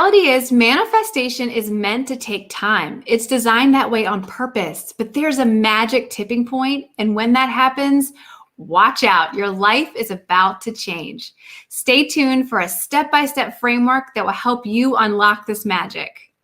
reality is manifestation is meant to take time. It's designed that way on purpose, but there's a magic tipping point, and when that happens, watch out. Your life is about to change. Stay tuned for a step-by-step framework that will help you unlock this magic.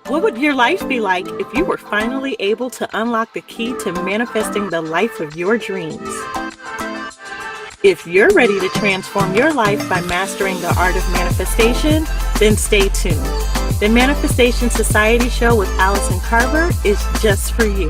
What would your life be like if you were finally able to unlock the key to manifesting the life of your dreams? If you're ready to transform your life by mastering the art of manifestation, then stay tuned. The Manifestation Society Show with Allison Carver is just for you.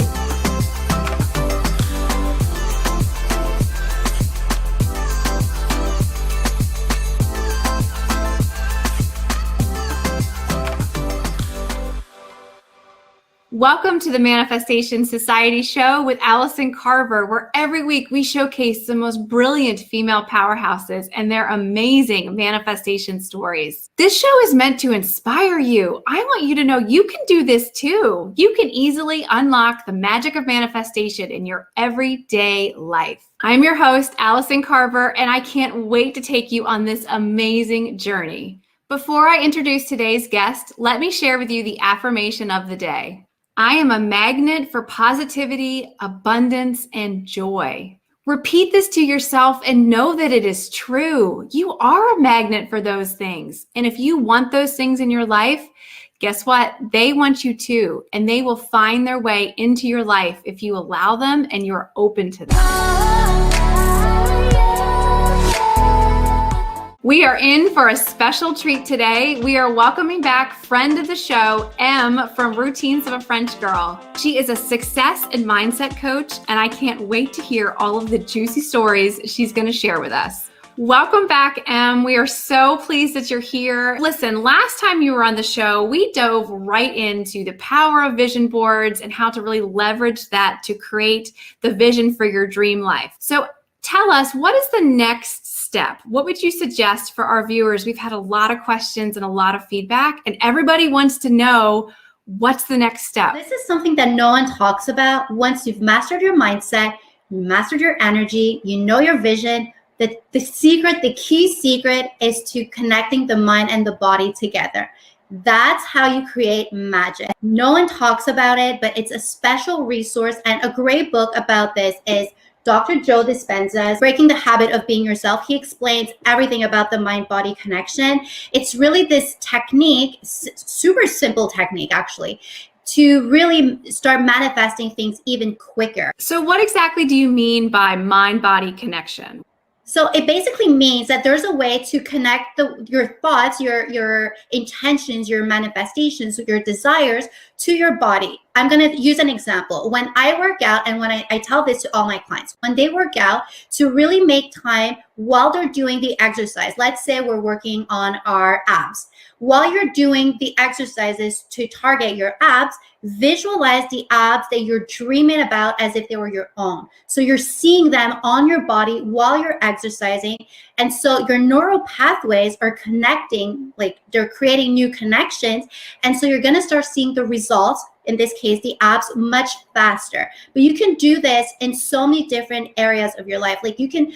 Welcome to the Manifestation Society Show with Allison Carver, where every week we showcase the most brilliant female powerhouses and their amazing manifestation stories. This show is meant to inspire you. I want you to know you can do this too. You can easily unlock the magic of manifestation in your everyday life. I'm your host, Allison Carver, and I can't wait to take you on this amazing journey. Before I introduce today's guest, let me share with you the affirmation of the day. I am a magnet for positivity, abundance, and joy. Repeat this to yourself and know that it is true. You are a magnet for those things. And if you want those things in your life, guess what? They want you too. And they will find their way into your life if you allow them and you're open to them. We are in for a special treat today. We are welcoming back friend of the show, Em from Routines of a French Girl. She is a success and mindset coach, and I can't wait to hear all of the juicy stories she's going to share with us. Welcome back, Em. We are so pleased that you're here. Listen, last time you were on the show, we dove right into the power of vision boards and how to really leverage that to create the vision for your dream life. So tell us, what is the next step? What would you suggest for our viewers? We've had a lot of questions and a lot of feedback, and everybody wants to know what's the next step. This is something that no one talks about. Once you've mastered your mindset, you mastered your energy, you know your vision, the key secret is to connecting the mind and the body together. That's how you create magic. No one talks about it, but it's a special resource, and a great book about this is Dr. Joe Dispenza's Breaking the Habit of Being Yourself. He explains everything about the mind-body connection. It's really this technique, super simple technique actually, to really start manifesting things even quicker. So what exactly do you mean by mind-body connection? So it basically means that there's a way to connect your thoughts, your intentions, your manifestations, your desires to your body. I'm going to use an example. When I work out, and when I tell this to all my clients, when they work out, to really make time while they're doing the exercise. Let's say we're working on our abs. While you're doing the exercises to target your abs, visualize the abs that you're dreaming about as if they were your own. So you're seeing them on your body while you're exercising. And so your neural pathways are connecting, like they're creating new connections. And so you're going to start seeing the results, in this case, the abs, much faster. But you can do this in so many different areas of your life. Like you can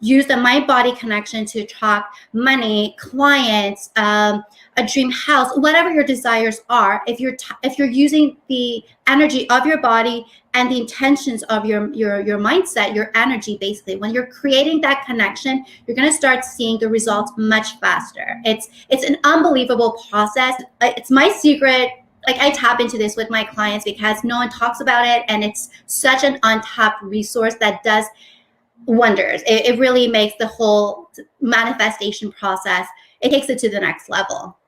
use the mind-body connection to attract money, clients, a dream house, whatever your desires are. If you're using the energy of your body and the intentions of your mindset, your energy, basically, when you're creating that connection, you're going to start seeing the results much faster. It's an unbelievable process. It's my secret. Like I tap into this with my clients because no one talks about it, and it's such an untapped resource that does wonders. It really makes the whole manifestation process, it takes it to the next level.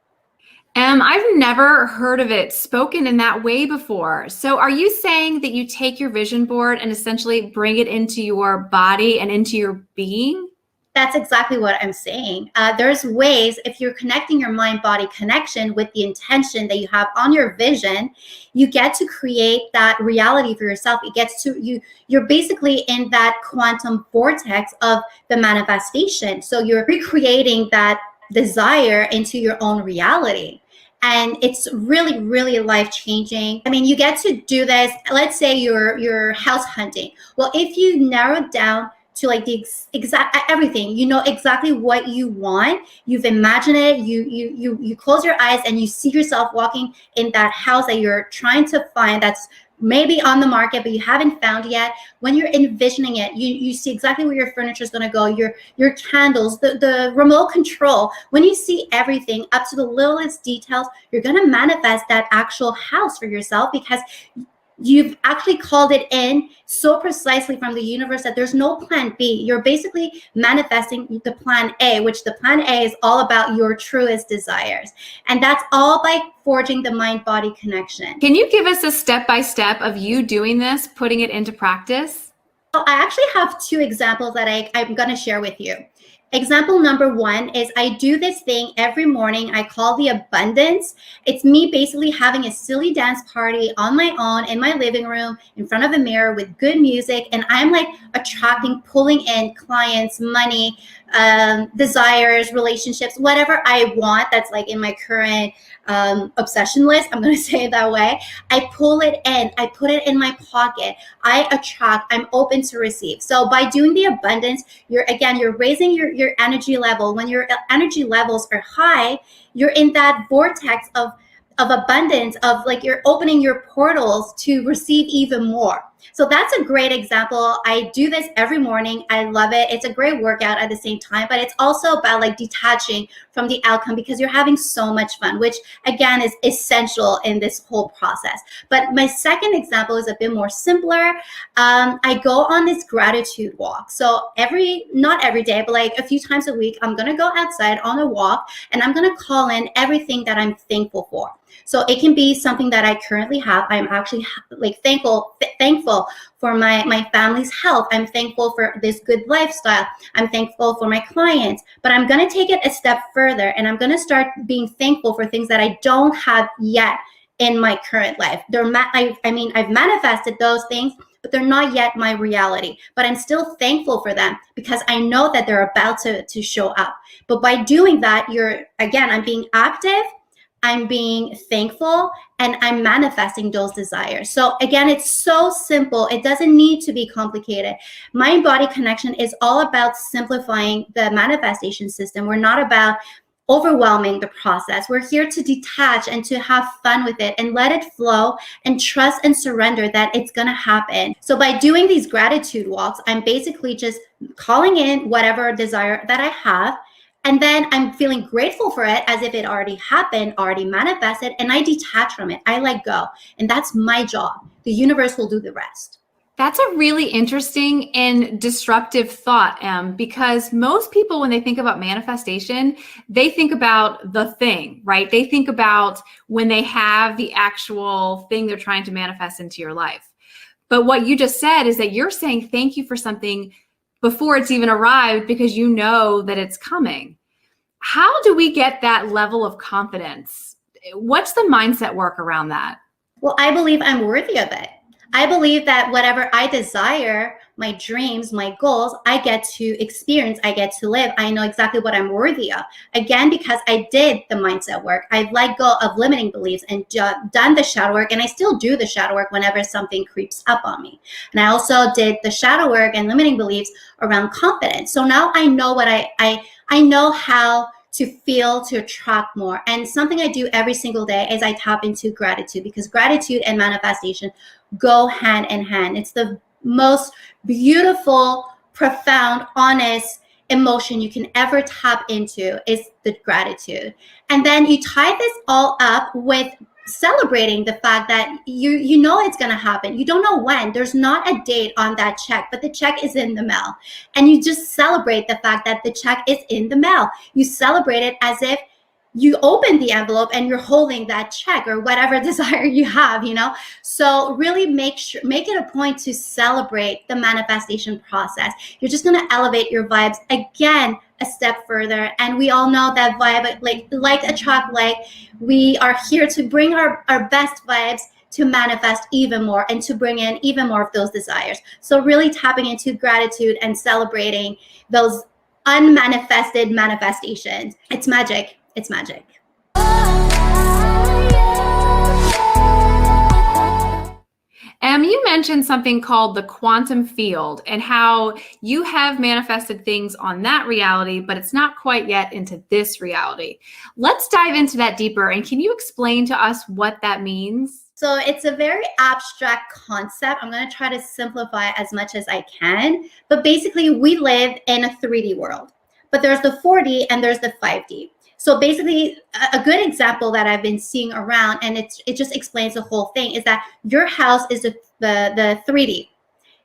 I've never heard of it spoken in that way before. So are you saying that you take your vision board and essentially bring it into your body and into your being? That's exactly what I'm saying. There's ways, if you're connecting your mind-body connection with the intention that you have on your vision, you get to create that reality for yourself. It gets to you. You're basically in that quantum vortex of the manifestation. So you're recreating that desire into your own reality. And it's really, really life-changing. I mean, you get to do this. Let's say you're house hunting. Well, if you narrow it down to like the exact everything. You know exactly what you want. You've imagined it. You close your eyes and you see yourself walking in that house that you're trying to find, that's maybe on the market but you haven't found yet. When you're envisioning it, you see exactly where your furniture is going to go, your candles, the remote control. When you see everything up to the littlest details, you're going to manifest that actual house for yourself, because you've actually called it in so precisely from the universe that there's no plan B. You're basically manifesting the plan A, which the plan A is all about your truest desires. And that's all by forging the mind-body connection. Can you give us a step-by-step of you doing this, putting it into practice? So I actually have two examples that I'm going to share with you. Example number one is I do this thing every morning. I call the abundance. It's me basically having a silly dance party on my own in my living room in front of a mirror with good music. And I'm like attracting, pulling in clients, money, desires, relationships, whatever I want that's like in my current obsession list. I'm going to say it that way. I pull it in. I put it in my pocket. I attract. I'm open to receive. So by doing the abundance, you're raising your energy level. When your energy levels are high, you're in that vortex of abundance, of like you're opening your portals to receive even more. So that's a great example. I do this every morning. I love it. It's a great workout at the same time, but it's also about like detaching from the outcome, because you're having so much fun, which again is essential in this whole process. But my second example is a bit more simpler. I go on this gratitude walk. So not every day, but like a few times a week, I'm going to go outside on a walk and I'm going to call in everything that I'm thankful for. So it can be something that I currently have. I'm actually like thankful for my family's health. I'm thankful for this good lifestyle. I'm thankful for my clients. But I'm going to take it a step further, and I'm going to start being thankful for things that I don't have yet in my current life. I've manifested those things, but they're not yet my reality. But I'm still thankful for them because I know that they're about to show up. But by doing that, I'm being active, I'm being thankful, and I'm manifesting those desires. So again, it's so simple. It doesn't need to be complicated. Mind-body connection is all about simplifying the manifestation system. We're not about overwhelming the process. We're here to detach and to have fun with it and let it flow and trust and surrender that it's going to happen. So by doing these gratitude walks, I'm basically just calling in whatever desire that I have. And then I'm feeling grateful for it as if it already happened, already manifested, and I detach from it. I let go. And that's my job. The universe will do the rest. That's a really interesting and disruptive thought, Em, because most people, when they think about manifestation, they think about the thing, right? They think about when they have the actual thing they're trying to manifest into your life. But what you just said is that you're saying thank you for something before it's even arrived, because you know that it's coming. How do we get that level of confidence? What's the mindset work around that? Well, I believe I'm worthy of it. I believe that whatever I desire, my dreams, my goals, I get to experience, I get to live. I know exactly what I'm worthy of. Again, because I did the mindset work. I've let go of limiting beliefs and done the shadow work, and I still do the shadow work whenever something creeps up on me. And I also did the shadow work and limiting beliefs around confidence. So now I know what I know how to feel, to attract more. And something I do every single day is I tap into gratitude, because gratitude and manifestation go hand in hand. It's the most beautiful, profound, honest emotion you can ever tap into is the gratitude. And then you tie this all up with celebrating the fact that you know it's going to happen. You don't know when. There's not a date on that check, but the check is in the mail. And you just celebrate the fact that the check is in the mail. You celebrate it as if you open the envelope and you're holding that check or whatever desire you have, So really make it a point to celebrate the manifestation process. You're just going to elevate your vibes again a step further. And we all know that vibe, like attract like. We are here to bring our best vibes to manifest even more and to bring in even more of those desires. So really tapping into gratitude and celebrating those unmanifested manifestations. It's magic. It's magic. You mentioned something called the quantum field and how you have manifested things on that reality, but it's not quite yet into this reality. Let's dive into that deeper. And can you explain to us what that means? So it's a very abstract concept. I'm going to try to simplify as much as I can. But basically, we live in a 3D world. But there's the 4D and there's the 5D. So basically, a good example that I've been seeing around, and it just explains the whole thing, is that your house is the 3D.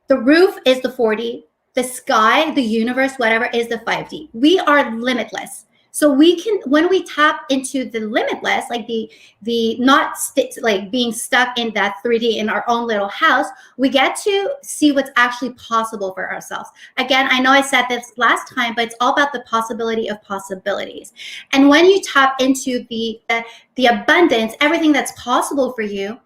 The roof is the 4D. The sky, the universe, whatever, is the 5D. We are limitless. So we can, when we tap into the limitless, like the not like being stuck in that 3D in our own little house, we get to see what's actually possible for ourselves. Again, I know I said this last time, but it's all about the possibility of possibilities. And when you tap into the abundance, everything that's possible for you,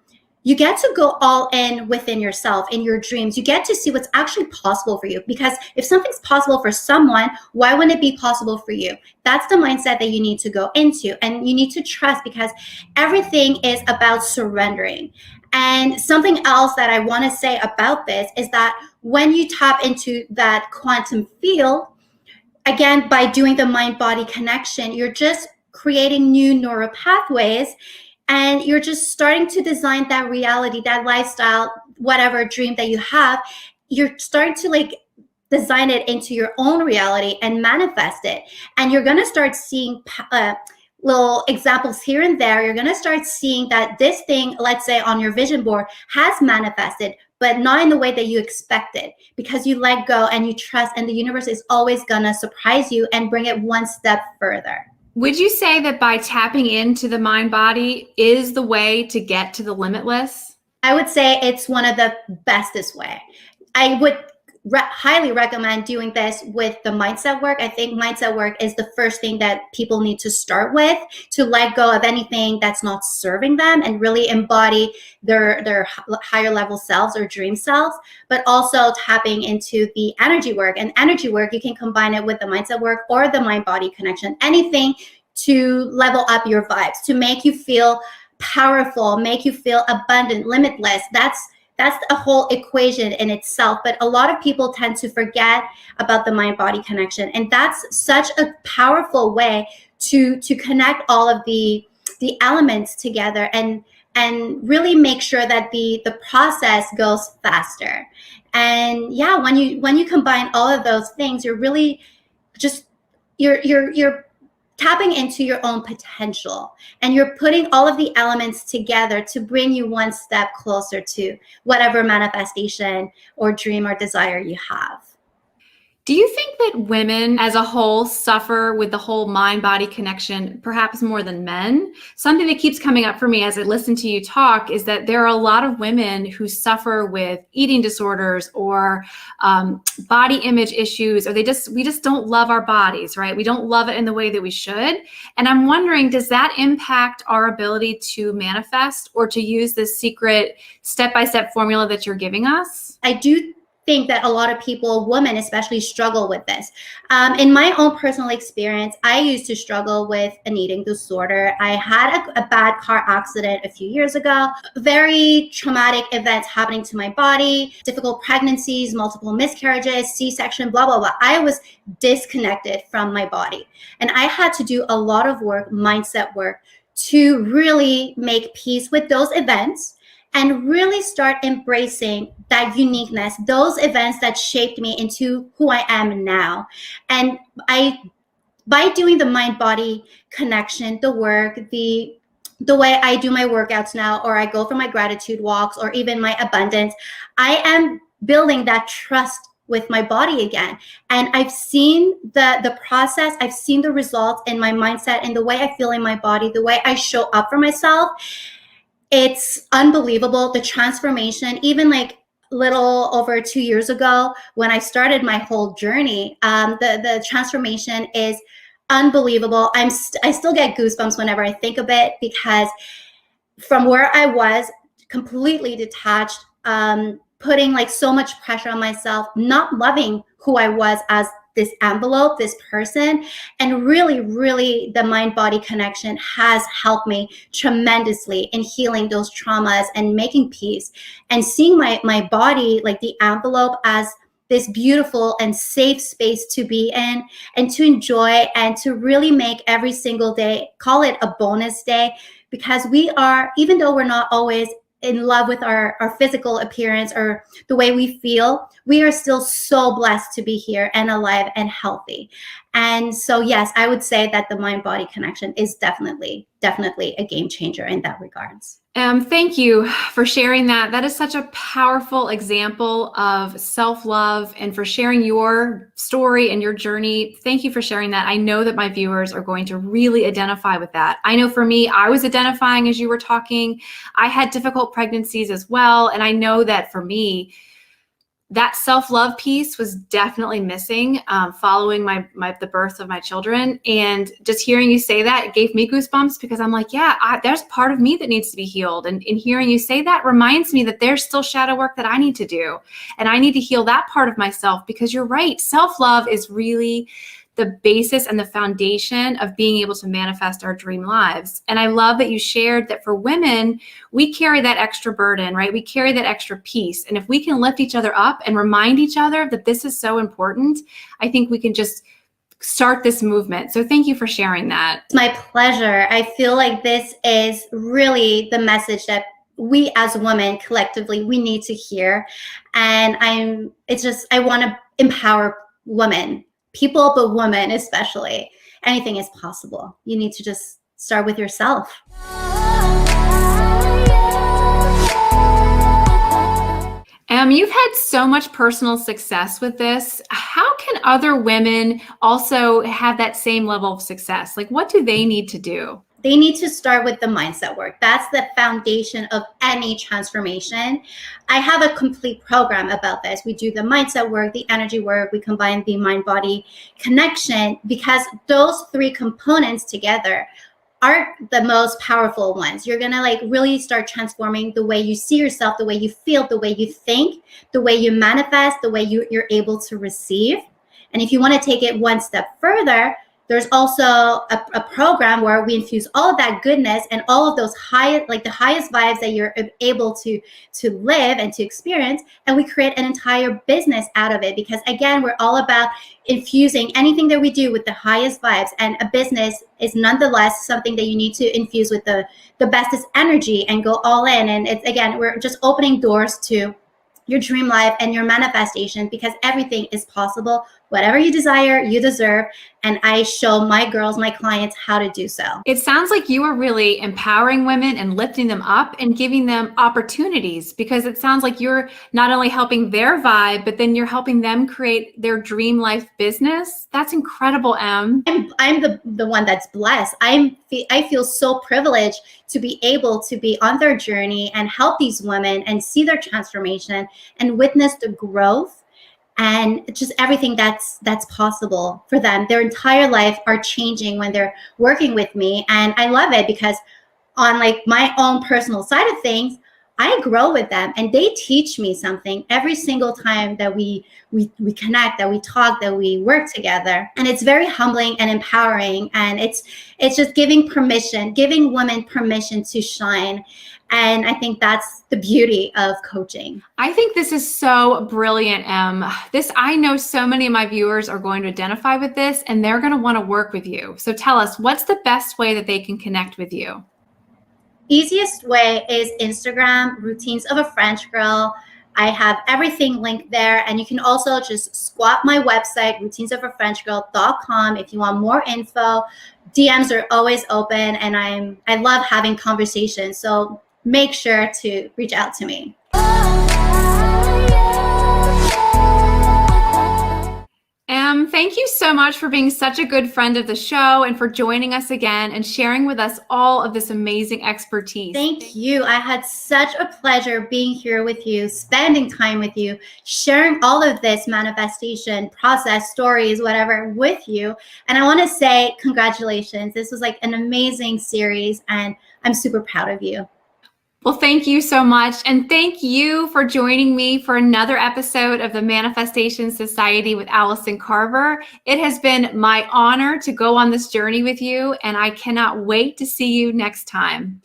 you get to go all in within yourself, in your dreams. You get to see what's actually possible for you. Because if something's possible for someone, why wouldn't it be possible for you? That's the mindset that you need to go into. And you need to trust, because everything is about surrendering. And something else that I want to say about this is that when you tap into that quantum field, again, by doing the mind-body connection, you're just creating new neural pathways. And you're just starting to design that reality, that lifestyle, whatever dream that you have. You're starting to like design it into your own reality and manifest it. And you're going to start seeing little examples here and there. You're going to start seeing that this thing, let's say on your vision board, has manifested, but not in the way that you expected, because you let go and you trust, and the universe is always going to surprise you and bring it one step further. Would you say that by tapping into the mind body is the way to get to the limitless? I would say it's one of the bestest way. I would highly recommend doing this with the mindset work. I think mindset work is the first thing that people need to start with, to let go of anything that's not serving them and really embody their higher level selves or dream selves, but also tapping into the energy work. And energy work, you can combine it with the mindset work or the mind-body connection, anything to level up your vibes, to make you feel powerful, make you feel abundant, limitless. That's a whole equation in itself. But a lot of people tend to forget about the mind-body connection. And that's such a powerful way to connect all of the elements together and really make sure that the process goes faster. And yeah, when you combine all of those things, you're really just you're tapping into your own potential, and you're putting all of the elements together to bring you one step closer to whatever manifestation or dream or desire you have. Do you think that women as a whole suffer with the whole mind-body connection, perhaps more than men? Something that keeps coming up for me as I listen to you talk is that there are a lot of women who suffer with eating disorders or body image issues, or we just don't love our bodies, right? We don't love it in the way that we should. And I'm wondering, does that impact our ability to manifest or to use this secret step-by-step formula that you're giving us? I do think that a lot of people, women especially, struggle with this. In my own personal experience, I used to struggle with an eating disorder. I had a bad car accident a few years ago, very traumatic events happening to my body, difficult pregnancies, multiple miscarriages, C-section, blah, blah, blah. I was disconnected from my body. And I had to do a lot of work, mindset work, to really make peace with those events and really start embracing that uniqueness, those events that shaped me into who I am now. And by doing the mind-body connection, the work, the way I do my workouts now, or I go for my gratitude walks, or even my abundance, I am building that trust with my body again. And I've seen the process, I've seen the results in my mindset and the way I feel in my body, the way I show up for myself. It's unbelievable, the transformation. Even like little over 2 years ago when I started my whole journey, the transformation is unbelievable. I still get goosebumps whenever I think of it, because from where I was completely detached, putting like so much pressure on myself, not loving who I was as this envelope, this person. And really, really, the mind-body connection has helped me tremendously in healing those traumas and making peace and seeing my body, like the envelope, as this beautiful and safe space to be in and to enjoy and to really make every single day, call it a bonus day, because we are, even though we're not always in love with our physical appearance or the way we feel, we are still so blessed to be here and alive and healthy. And so, yes, I would say that the mind-body connection is definitely a game changer in that regards. Thank you for sharing that. That is such a powerful example of self-love and for sharing your story and your journey. Thank you for sharing that. I know that my viewers are going to really identify with that. I know for me, I was identifying as you were talking. I had difficult pregnancies as well. And I know that for me, that self-love piece was definitely missing following the birth of my children. And just hearing you say that, it gave me goosebumps because I'm like, yeah, there's part of me that needs to be healed. And in hearing you say that reminds me that there's still shadow work that I need to do. And I need to heal that part of myself because you're right. Self-love is really the basis and the foundation of being able to manifest our dream lives. And I love that you shared that for women, we carry that extra burden, right? We carry that extra piece. And if we can lift each other up and remind each other that this is so important, I think we can just start this movement. So thank you for sharing that. It's my pleasure. I feel like this is really the message that we as women collectively, we need to hear. And I want to empower women, people, but women especially. Anything is possible. You need to just start with yourself. You've had so much personal success with this. How can other women also have that same level of success? Like, what do they need to do? They need to start with the mindset work. That's the foundation of any transformation. I have a complete program about this. We do the mindset work, the energy work, we combine the mind-body connection, because those three components together are the most powerful ones. You're gonna really start transforming the way you see yourself, the way you feel, the way you think, the way you manifest, the way you're able to receive. And if you want to take it one step further, there's also a program where we infuse all of that goodness and all of those the highest vibes that you're able to live and to experience, and we create an entire business out of it. Because again, we're all about infusing anything that we do with the highest vibes, and a business is nonetheless something that you need to infuse with the bestest energy and go all in. And it's, again, we're just opening doors to your dream life and your manifestation, because everything is possible. Whatever you desire, you deserve. And I show my girls, my clients, how to do so. It sounds like you are really empowering women and lifting them up and giving them opportunities, because it sounds like you're not only helping their vibe, but then you're helping them create their dream life business. That's incredible, Em. I'm the one that's blessed. I feel so privileged to be able to be on their journey and help these women and see their transformation and witness the growth and just everything that's possible for them. Their entire life are changing when they're working with me. And I love it because on my own personal side of things, I grow with them and they teach me something every single time that we connect, that we talk, that we work together. And it's very humbling and empowering. And it's just giving women permission to shine. And I think that's the beauty of coaching. I think this is so brilliant, Em. I know so many of my viewers are going to identify with this and they're going to want to work with you. So tell us, what's the best way that they can connect with you? Easiest way is Instagram, Routines of a French Girl. I have everything linked there. And you can also just squat my website, routinesofafrenchgirl.com, if you want more info. DMs are always open, and I love having conversations. So make sure to reach out to me. Thank you so much for being such a good friend of the show and for joining us again and sharing with us all of this amazing expertise. Thank you. I had such a pleasure being here with you, spending time with you, sharing all of this manifestation process, stories, whatever, with you. And I want to say congratulations. This was an amazing series, and I'm super proud of you. Well, thank you so much. And thank you for joining me for another episode of the Manifestation Society with Allison Carver. It has been my honor to go on this journey with you, and I cannot wait to see you next time.